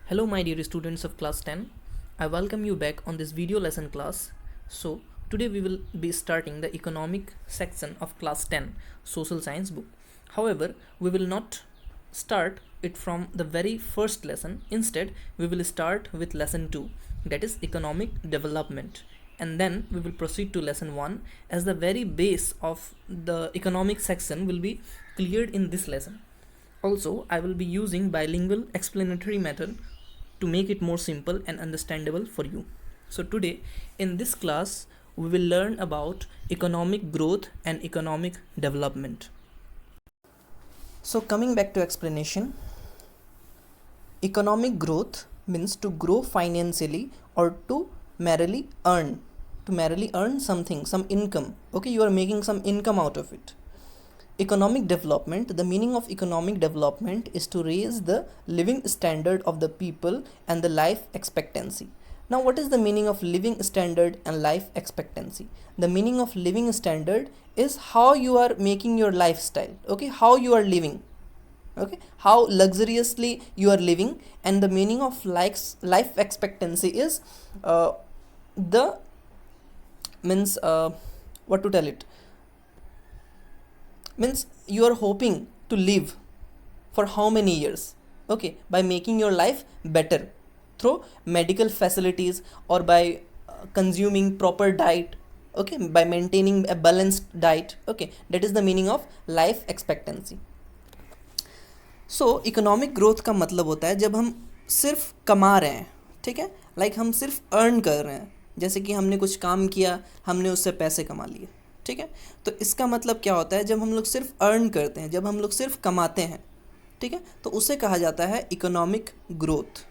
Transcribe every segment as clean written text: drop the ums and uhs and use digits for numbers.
Hello my dear students of class 10. I welcome you back on this video lesson class. So today we will be starting the economic section of class 10 social science book. However, we will not start it from the very first lesson. Instead, we will start with lesson 2, that is economic development, and then we will proceed to lesson 1 as the very base of the economic section will be cleared in this lesson. Also, I will be using bilingual explanatory method to make it more simple and understandable for you. So today in this class we will learn about economic growth and economic development. So coming back to explanation, economic growth means to grow financially or to merely earn something, some income. Okay, you are making some income out of it. Economic development, the meaning of economic development is to raise the living standard of the people and the life expectancy. Now, what is the meaning of living standard and life expectancy? The meaning of living standard is how you are making your lifestyle, okay, how you are living, okay, how luxuriously you are living. And the meaning of life expectancy is the means what to tell it means you are hoping to live for how many years, okay, by making your life better through medical facilities or by consuming proper diet, okay, by maintaining a balanced diet, okay, that is the meaning of life expectancy. So economic growth का मतलब होता है जब हम सिर्फ कमा रहे हैं, ठीक है, लाइक हम सिर्फ अर्न कर रहे हैं, जैसे कि हमने कुछ काम किया, हमने उससे पैसे कमा लिए, ठीक है। तो इसका मतलब क्या होता है, जब हम लोग सिर्फ अर्न करते हैं, जब हम लोग सिर्फ कमाते हैं, ठीक है, तो उसे कहा जाता है इकोनॉमिक ग्रोथ,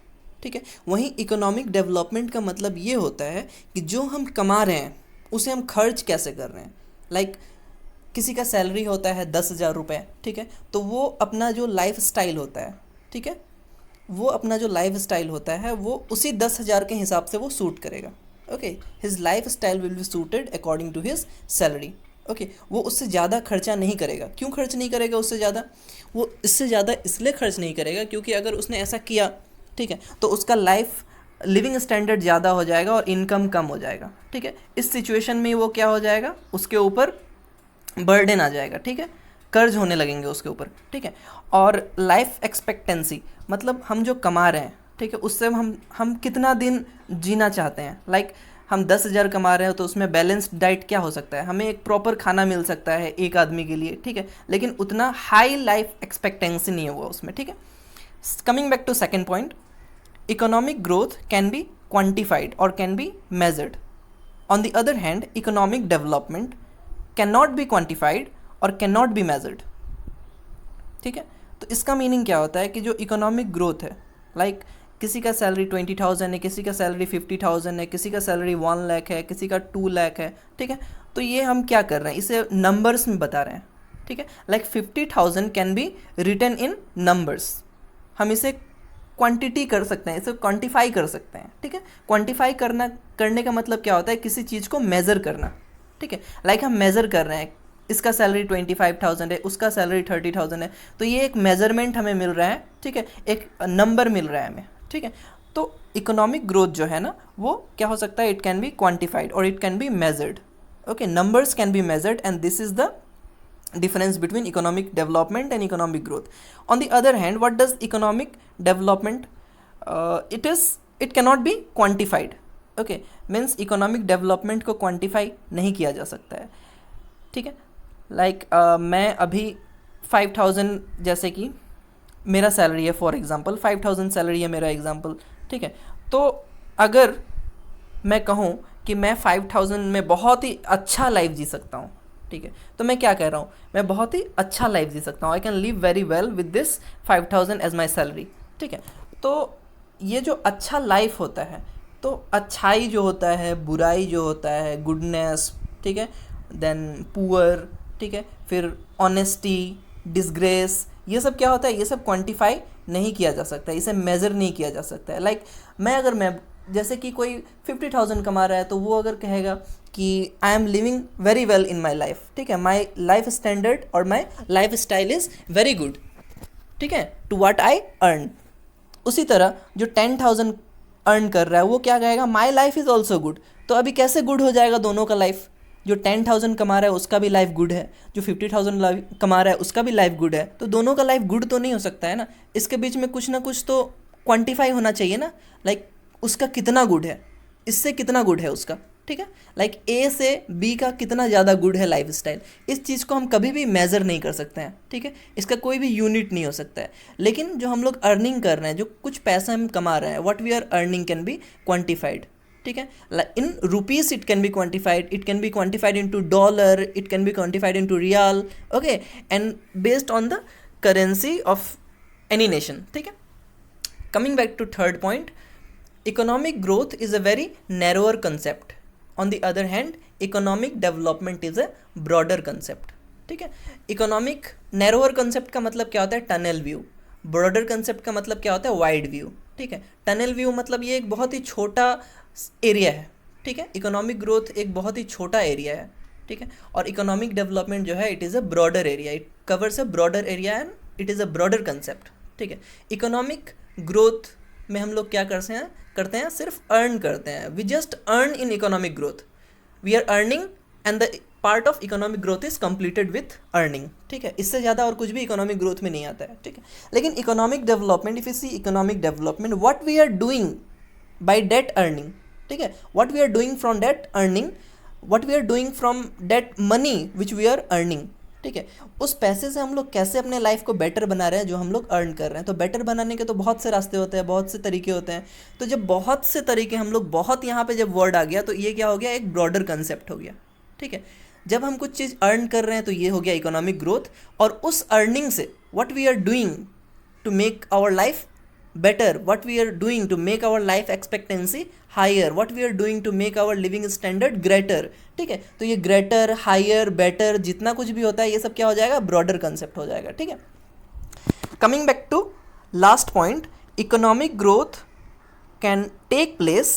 ठीक है। वहीं इकोनॉमिक डेवलपमेंट का मतलब ये होता है कि जो हम कमा रहे हैं उसे हम खर्च कैसे कर रहे हैं। लाइक किसी का सैलरी होता है 10,000 रुपये, ठीक है, तो वो अपना जो लाइफ स्टाइल होता है, ठीक है, वो अपना जो लाइफ स्टाइल होता है वो उसी 10,000 के हिसाब से वो सूट करेगा, okay, his life style will be suited according to his salary, okay. वो उससे ज़्यादा खर्चा नहीं करेगा। क्यों खर्च नहीं करेगा उससे ज़्यादा? वो इससे ज़्यादा इसलिए खर्च नहीं करेगा क्योंकि अगर उसने ऐसा किया, ठीक है, तो उसका लाइफ लिविंग स्टैंडर्ड ज़्यादा हो जाएगा और इनकम कम हो जाएगा, ठीक है। इस सिचुएशन में वो क्या हो जाएगा, उसके ऊपर बर्डन आ जाएगा, ठीक है, कर्ज होने लगेंगे उसके ऊपर, ठीक है। और लाइफ एक्सपेक्टेंसी मतलब हम जो कमा रहे हैं, ठीक है, उससे हम कितना दिन जीना चाहते हैं। लाइक हम 10,000 कमा रहे हैं तो उसमें बैलेंस्ड डाइट क्या हो सकता है, हमें एक प्रॉपर खाना मिल सकता है एक आदमी के लिए, ठीक है, लेकिन उतना हाई लाइफ एक्सपेक्टेंसी नहीं है वो उसमें, ठीक है। Coming back to second point, economic growth can be quantified और can be measured. On the other hand economic development can not be quantified और कैन नॉट बी मेजर्ड, ठीक है। तो इसका मीनिंग क्या होता है कि जो इकोनॉमिक ग्रोथ है, लाइक किसी का सैलरी 20,000 है, किसी का सैलरी 50,000 है, किसी का सैलरी 1 लाख है, किसी का 2 लाख है, ठीक है, तो ये हम क्या कर रहे हैं, इसे नंबर्स में बता रहे हैं, ठीक है। Like 50,000 can be written in numbers, हम इसे क्वांटिटी कर सकते हैं, इसे क्वांटिफाई कर सकते हैं, ठीक है। क्वांटिफाई करने का मतलब क्या होता है, किसी चीज़ को मेज़र करना, ठीक है। लाइक हम मेज़र कर रहे हैं, इसका सैलरी 25,000 है, उसका सैलरी 30,000 है, तो ये एक मेज़रमेंट हमें मिल रहा है, ठीक है, एक नंबर मिल रहा है हमें, ठीक है। तो इकोनॉमिक ग्रोथ जो है ना वो क्या हो सकता है, इट कैन बी क्वान्टिफाइड और it can be measured, okay, numbers can be measured and this is the difference between economic development and economic growth. On the other hand, what does economic development, it cannot be quantified, okay, means economic development को quantify नहीं किया जा सकता है, ठीक है। Like मैं अभी 5,000, जैसे कि मेरा सैलरी है, फॉर एग्जांपल 5,000 सैलरी है मेरा एग्जांपल, ठीक है। तो अगर मैं कहूँ कि मैं 5,000 में बहुत ही अच्छा लाइफ जी सकता हूँ, ठीक है, तो मैं क्या कह रहा हूँ, मैं बहुत ही अच्छा लाइफ जी सकता हूँ, I can live very well with this 5,000 as my salary, ठीक है। तो ये जो अच्छा लाइफ होता है, तो अच्छाई जो होता है, बुराई जो होता है, गुडनेस, ठीक है, देन पुअर, ठीक है, फिर ऑनेस्टी, डिसग्रेस, ये सब क्या होता है, ये सब क्वान्टिफाई नहीं किया जा सकता, इसे मेज़र नहीं किया जा सकता है। लाइक मैं जैसे कि कोई 50,000 कमा रहा है तो वो अगर कहेगा कि I am living very well in my life, ठीक है, माई लाइफ स्टैंडर्ड और my life style is very good, ठीक है, टू व्हाट आई अर्न, उसी तरह जो 10,000 अर्न कर रहा है वो क्या कहेगा, my life is also good. तो अभी कैसे गुड हो जाएगा दोनों का लाइफ? जो 10,000 कमा रहा है उसका भी लाइफ गुड है, जो 50,000 कमा रहा है उसका भी लाइफ गुड है, तो दोनों का लाइफ गुड तो नहीं हो सकता है ना। इसके बीच में कुछ ना कुछ तो क्वांटिफाई होना चाहिए ना, लाइक उसका कितना गुड है, इससे कितना गुड है उसका, ठीक है। लाइक ए से बी का कितना ज़्यादा गुड है लाइफ स्टाइल, इस चीज़ को हम कभी भी मेज़र नहीं कर सकते हैं, ठीक है। इसका कोई भी यूनिट नहीं हो सकता है। लेकिन जो हम लोग अर्निंग कर रहे हैं, जो कुछ पैसा हम कमा रहे हैं, what we are earning can be quantified, ठीक है। In rupees it can be quantified, it can be quantified into dollar, it can be quantified into riyal, okay, and based on the currency of any nation, ठीक है। Coming back to third point, economic growth is a very narrower concept. On the other hand, economic development is a broader concept, ठीक है। Economic narrower concept का मतलब क्या होता है, tunnel view. Broader concept का मतलब क्या होता है, वाइड व्यू, ठीक है। टनल व्यू मतलब ये एक बहुत ही छोटा एरिया है, ठीक है। इकोनॉमिक ग्रोथ एक बहुत ही छोटा एरिया है, ठीक है। और इकोनॉमिक डेवलपमेंट जो है it is a broader area, it covers a broader area and it is a broader concept, ठीक है। इकोनॉमिक ग्रोथ में हम लोग क्या करते हैं सिर्फ अर्न करते हैं। We just earn in economic growth, we are earning and the part of economic growth is completed with earning, ठीक है। इससे ज़्यादा और कुछ भी इकोनॉमिक ग्रोथ में नहीं आता है, ठीक है। लेकिन economic development, if you see economic development, what we are doing by that earning, ठीक है, what we are doing from that earning, what we are doing from that money which we are earning, ठीक है। उस पैसे से हम लोग कैसे अपने लाइफ को बेटर बना रहे हैं जो हम लोग अर्न कर रहे हैं। तो बेटर बनाने के तो बहुत से रास्ते होते हैं, बहुत से तरीके होते हैं। तो जब बहुत से तरीके हम लोग, बहुत यहाँ पे जब वर्ड आ गया तो ये क्या हो गया, एक ब्रॉडर कंसेप्ट हो गया, ठीक है। जब हम कुछ चीज़ अर्न कर रहे हैं तो ये हो गया इकोनॉमिक ग्रोथ, और उस अर्निंग से what we are doing to make our life better, what we are doing to make our life expectancy higher, what we are doing to make our living standard greater, ठीक है। तो ये greater, higher, better जितना कुछ भी होता है ये सब क्या हो जाएगा, broader concept हो जाएगा, ठीक है। coming back to last point, economic growth can take place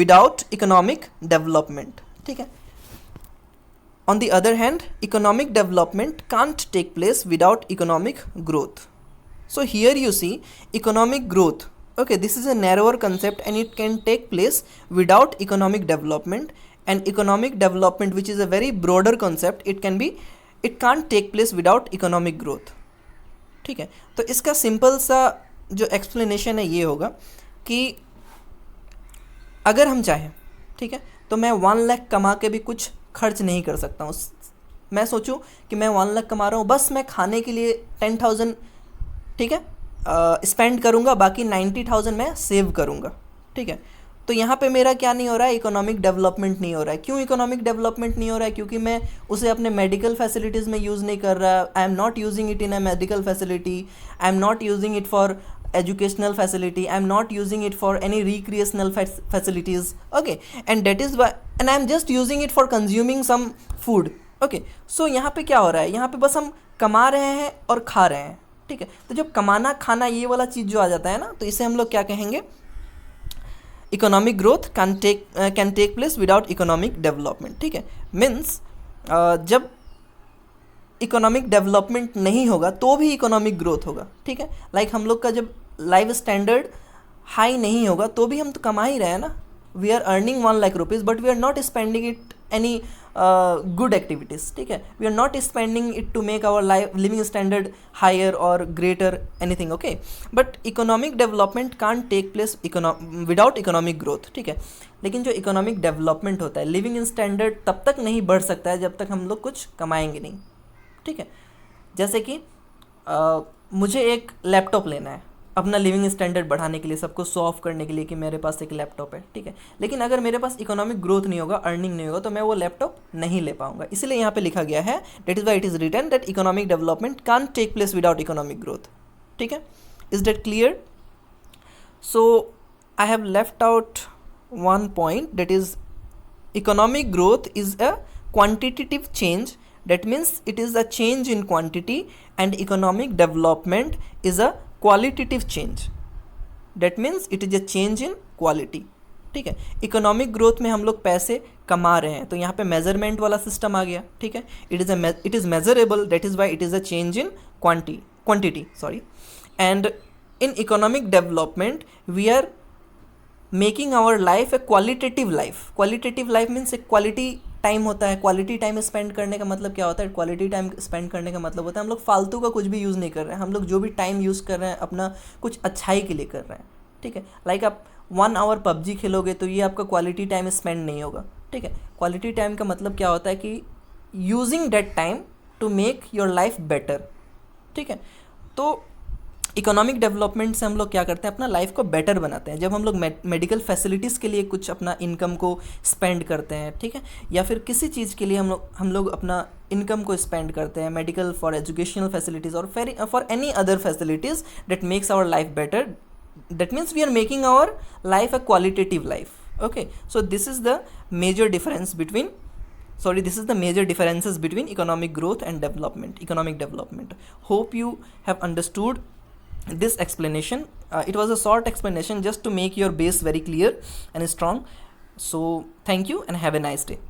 without economic development, ठीक है। on the other hand, economic development can't take place without economic growth. So here you see economic growth, okay, this is a narrower concept and it can take place without economic development, and economic development which is a very broader concept, it can't take place without economic growth, ठीक है। तो इसका simple सा जो explanation है ये होगा कि अगर हम चाहें, ठीक है, तो मैं 1 लाख कमा के भी कुछ खर्च नहीं कर सकता हूँ। मैं सोचूं कि मैं 1 लाख कमा रहा हूँ, बस मैं खाने के लिए 10,000, ठीक है, स्पेंड करूँगा, बाकी 90,000 मैं सेव करूँगा, ठीक है। तो यहाँ पे मेरा क्या नहीं हो रहा है, इकोनॉमिक डेवलपमेंट नहीं हो रहा है। क्यों इकोनॉमिक डेवलपमेंट नहीं हो रहा है? क्योंकि मैं उसे अपने मेडिकल फैसिलिटीज़ में यूज़ नहीं कर रहा। I am not using it in a medical facility, I am not using it for educational facility, I am not using it for any recreational facilities, okay, and that is why, and I am just using it for consuming some food, okay. So यहाँ पे क्या हो रहा है, यहाँ पे बस हम कमा रहे हैं और खा रहे हैं, ठीक है। तो जब कमाना खाना ये वाला चीज़ जो आ जाता है ना, तो इसे हम लोग क्या कहेंगे, economic growth can take place without economic development, ठीक है। मीन्स जब इकोनॉमिक डेवलपमेंट नहीं होगा तो भी इकोनॉमिक ग्रोथ होगा, ठीक है। लाइक हम लोग का जब लाइफ स्टैंडर्ड हाई नहीं होगा तो भी हम तो कमा ही रहे हैं ना। We are earning 1 lakh rupees but we are not spending it any good activities, ठीक है। We are not spending it to make our life living standard higher और greater anything, okay. But economic development can't take place without economic growth, ठीक है। लेकिन जो economic development होता है, living standard तब तक नहीं बढ़ सकता है जब तक हम लोग कुछ कमाएंगे नहीं, ठीक है। जैसे कि मुझे एक लैपटॉप लेना है अपना लिविंग स्टैंडर्ड बढ़ाने के लिए, सबको शो ऑफ करने के लिए कि मेरे पास एक लैपटॉप है, ठीक है। लेकिन अगर मेरे पास इकोनॉमिक ग्रोथ नहीं होगा, अर्निंग नहीं होगा, तो मैं वो लैपटॉप नहीं ले पाऊंगा। इसलिए यहाँ पे लिखा गया है, that is why it is written that economic development can't take place without economic growth, ठीक है। Is that clear? So I have left out one point, that is economic growth is a quantitative change, that means it is a change in quantity, and economic development is a qualitative change, that means it is a change in quality, ठीक है। Economic growth में हम लोग पैसे कमा रहे हैं तो यहाँ पे मेजरमेंट वाला सिस्टम आ गया, ठीक है। It is measurable, that is why it is a change in quantity, sorry, And in economic development, we are making our life a qualitative life. Qualitative life means एक क्वालिटी टाइम होता है. Quality time spend करने का मतलब क्या होता है? Quality time spend करने का मतलब होता है हम लोग फालतू का कुछ भी यूज़ नहीं कर रहे हैं. हम लोग जो भी टाइम यूज़ कर रहे हैं अपना कुछ अच्छाई के लिए कर रहे हैं. ठीक है, लाइक आप 1 आवर पबजी खेलोगे तो ये आपका क्वालिटी टाइम स्पेंड नहीं होगा. ठीक है, क्वालिटी टाइम का मतलब क्या होता है कि using that time to make your life better. ठीक है, तो इकोनॉमिक डेवलपमेंट से हम लोग क्या करते हैं? अपना लाइफ को बेटर बनाते हैं. जब हम लोग मेडिकल फैसिलिटीज़ के लिए कुछ अपना इनकम को स्पेंड करते हैं, ठीक है, या फिर किसी चीज़ के लिए हम लोग अपना इनकम को स्पेंड करते हैं, मेडिकल फॉर एजुकेशनल फैसिलिटीज़ और for any other facilities that makes our life better, that means we are making our life a qualitative life. Okay, so this is the major difference between, this is the major differences between economic growth and economic development. Hope you have understood this explanation. It was a short explanation just to make your base very clear and strong. So thank you and have a nice day.